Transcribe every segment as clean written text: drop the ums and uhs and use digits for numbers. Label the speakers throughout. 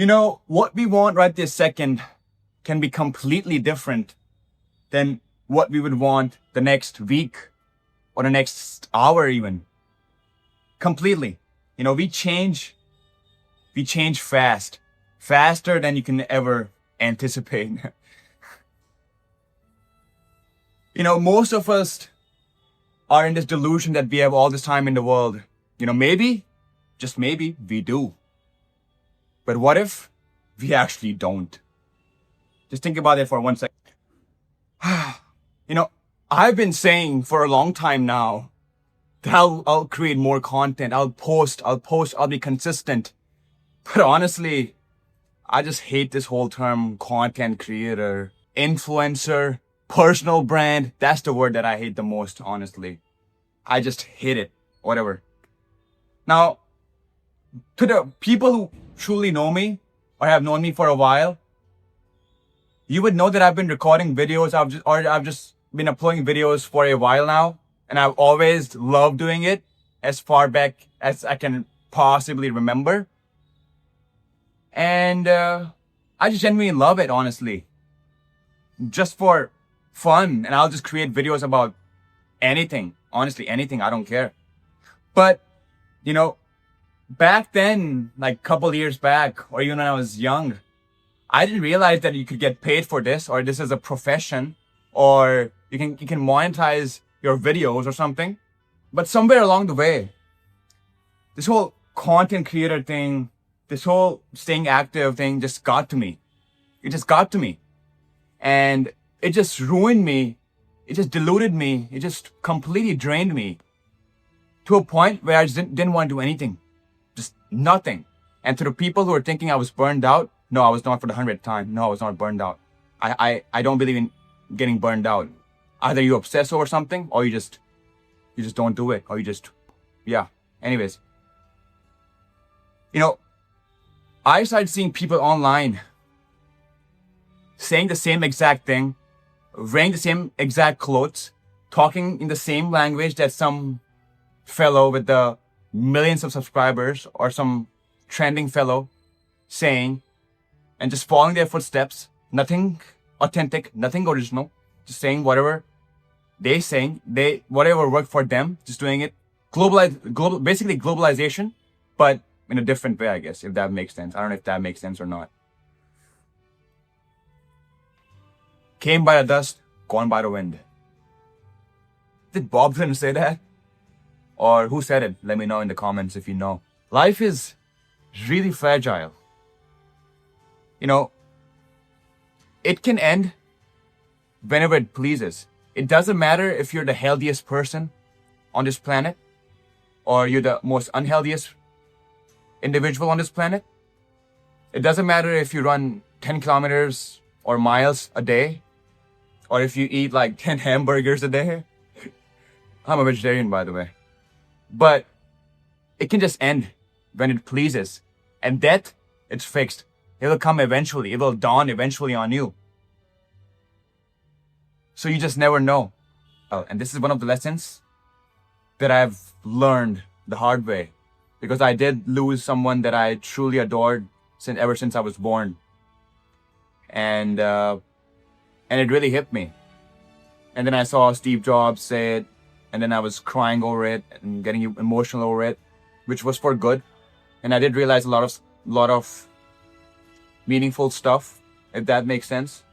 Speaker 1: What we want right this second can be completely different than what we would want the next week or the next hour even. Completely. We change fast, faster than you can ever anticipate. Most of us are in this delusion that we have all this time in the world. Maybe, just maybe, we do. But what if we actually don't? Just think about it for 1 second. I've been saying for a long time now that I'll create more content. I'll post, I'll be consistent. But honestly, I just hate this whole term content creator, influencer, personal brand. That's the word that I hate the most, honestly. I just hate it. Whatever. Now, to the people who truly know me or have known me for a while, you would know that I've been recording videos. I've just been uploading videos for a while now, and I've always loved doing it as far back as I can possibly remember. And I just genuinely love it, honestly. Just for fun, and I'll just create videos about anything. Honestly, anything. I don't care. But, back then, like a couple years back, or even when I was young, I didn't realize that you could get paid for this, or this is a profession, or you can monetize your videos or something. But somewhere along the way, this whole content creator thing, this whole staying active thing just got to me. It just got to me. And it just ruined me. It just diluted me. It just completely drained me to a point where I just didn't want to do anything. Just nothing. And to the people who are thinking I was burned out, no, I was not for the 100th time. No, I was not burned out. I don't believe in getting burned out. Either you obsess over something or you just don't do it, or anyways. I started seeing people online saying the same exact thing, wearing the same exact clothes, talking in the same language that some fellow with the millions of subscribers or some trending fellow saying, and just following their footsteps. Nothing authentic, nothing original, just saying whatever they saying, whatever worked for them, just doing it. Basically globalization, but in a different way, I guess, if that makes sense. I don't know if that makes sense or not. Came by the dust, gone by the wind. Did Bob Dylan say that? Or who said it? Let me know in the comments if you know. Life is really fragile. It can end whenever it pleases. It doesn't matter if you're the healthiest person on this planet or you're the most unhealthiest individual on this planet. It doesn't matter if you run 10 kilometers or miles a day or if you eat like 10 hamburgers a day. I'm a vegetarian, by the way. But it can just end when it pleases. And death, it's fixed. It will come eventually. It will dawn eventually on you. So you just never know. And this is one of the lessons that I've learned the hard way. Because I did lose someone that I truly adored ever since I was born. And it really hit me. And then I saw Steve Jobs say it. And then I was crying over it and getting emotional over it, which was for good. And I did realize a lot of meaningful stuff, if that makes sense.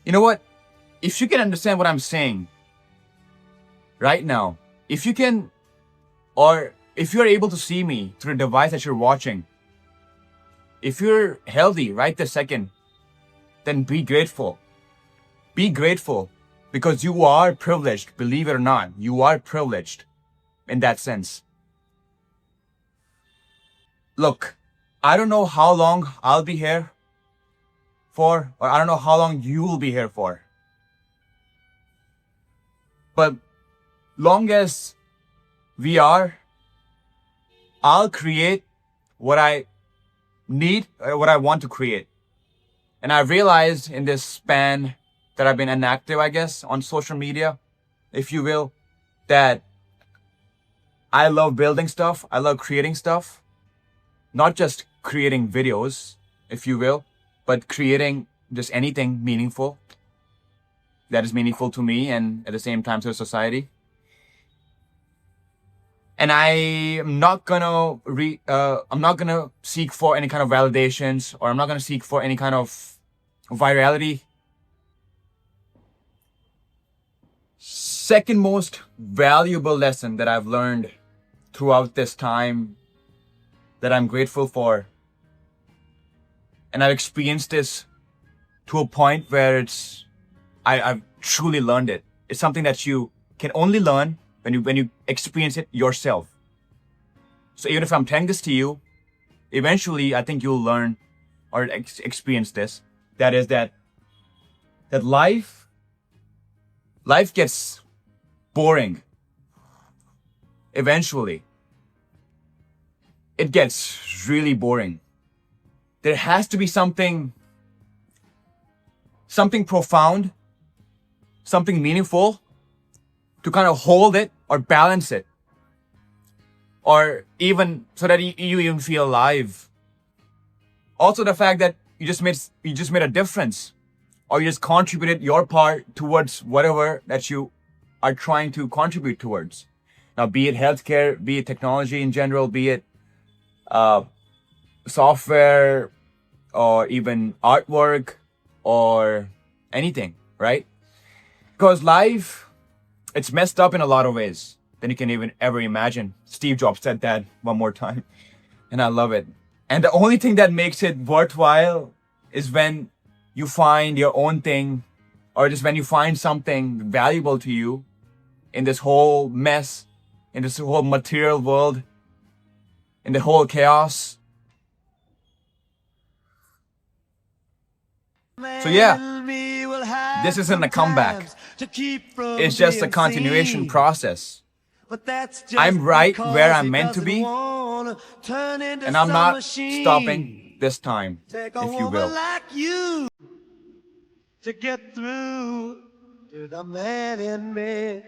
Speaker 1: You know what? If you can understand what I'm saying right now, if you can, or if you're able to see me through the device that you're watching, if you're healthy right this second, then be grateful. Be grateful because you are privileged, believe it or not. You are privileged in that sense. Look, I don't know how long I'll be here for, or I don't know how long you will be here for. But long as we are, I'll create what I need, or what I want to create. And I realized in this span that I've been inactive, I guess, on social media, if you will, that I love building stuff. I love creating stuff. not just creating videos, if you will, but creating just anything meaningful that is meaningful to me and at the same time to society. And I'm not gonna seek for any kind of validations, or I'm not gonna seek for any kind of virality. Second most valuable lesson that I've learned throughout this time that I'm grateful for, and I've experienced this to a point where I've truly learned it. It's something that you can only learn when you experience it yourself. So even if I'm telling this to you, eventually I think you'll learn or experience this. That is that life gets boring. Eventually, it gets really boring. There has to be something profound, something meaningful to kind of hold it or balance it, or even so that you even feel alive. Also, the fact that you just made a difference, or you just contributed your part towards whatever that you are trying to contribute towards. Now, be it healthcare, be it technology in general, be it software, or even artwork, or anything, right? Because life, it's messed up in a lot of ways than you can even ever imagine. Steve Jobs said that one more time, and I love it. And the only thing that makes it worthwhile is when you find your own thing, or just when you find something valuable to you in this whole mess, in this whole material world, in the whole chaos. So yeah, this isn't a comeback. It's just a continuation process. I'm right where I'm meant to be, and I'm not stopping this time, if you will. To get through to the man in me.